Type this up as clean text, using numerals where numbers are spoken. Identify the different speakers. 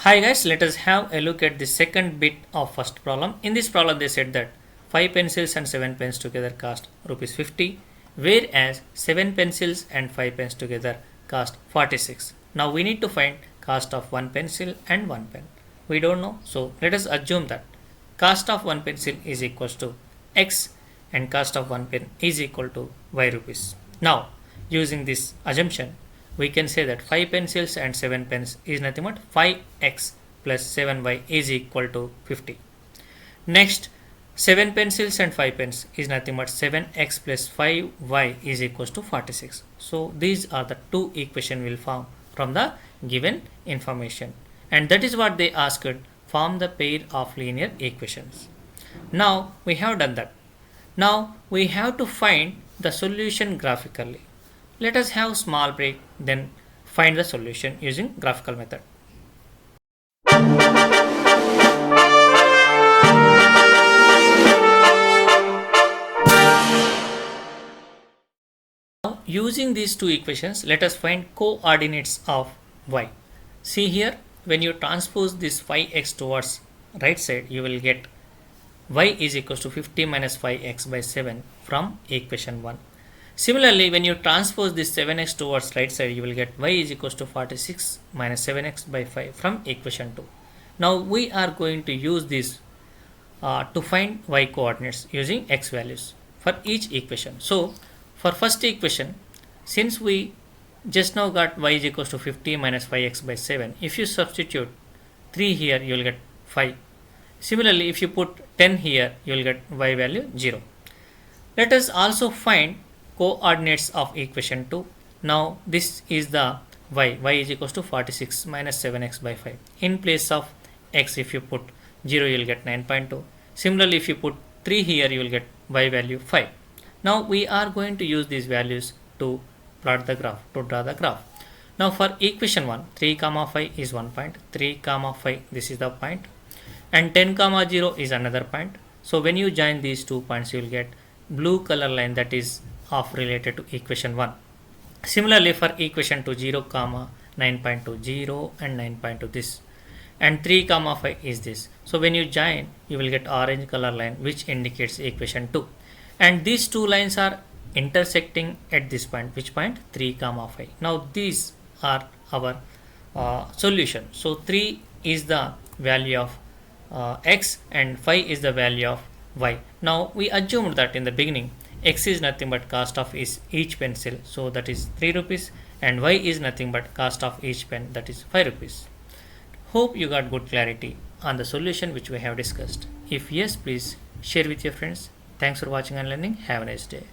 Speaker 1: Hi guys, let us have a look at the second bit of first problem. In this problem they said that 5 pencils and 7 pens together cost rupees 50, whereas 7 pencils and 5 pens together cost 46. Now we need to find cost of 1 pencil and 1 pen. We don't know, so let us assume that cost of 1 pencil is equals to x and cost of 1 pen is equal to y rupees. Now using this assumption, we can say that 5 pencils and 7 pens is nothing but 5x plus 7y is equal to 50. Next, 7 pencils and 5 pens is nothing but 7x plus 5y is equals to 46. So these are the two equations we'll form from the given information, and that is what they asked, form the pair of linear equations. Now we have done that. Now we have to find the solution graphically. Let us have small break, then find the solution using graphical method. Now using these two equations, let us find coordinates of y. See here, when you transpose this 5x towards right side, you will get y is equals to 50 minus 5x by 7 from equation 1. Similarly, when you transpose this 7x towards right side, you will get y is equals to 46 minus 7x by 5 from equation 2. Now we are going to use this to find y coordinates using x values for each equation. So for first equation, since we just now got y is equals to 50 minus 5x by 7, if you substitute 3 here, you will get 5. Similarly, if you put 10 here, you will get y value 0. Let us also find coordinates of equation 2. Now this is the y is equals to 46 minus 7x by 5. In place of x, if you put 0, you will get 9.2. Similarly, if you put 3 here, you will get y value 5. Now we are going to use these values to plot the graph, to draw the graph. Now for equation 1, 3 comma 5 is one point, 3 comma 5 this is the point, and 10 comma 0 is another point. So when you join these 2 points, you will get blue color line, that is of related to equation 1. Similarly for equation 2, 0 comma 9.2, 0 and 9.2 this, and 3 comma 5 is this. So when you join, you will get orange color line which indicates equation 2, and these two lines are intersecting at this point. Which point? 3 comma 5. Now these are our solution. So 3 is the value of x and 5 is the value of y. Now we assumed that in the beginning x is nothing but cost of each pencil, so that is 3 rupees, and y is nothing but cost of each pen, that is 5 rupees. Hope you got good clarity on the solution which we have discussed. If yes, please share with your friends. Thanks for watching and learning. Have a nice day.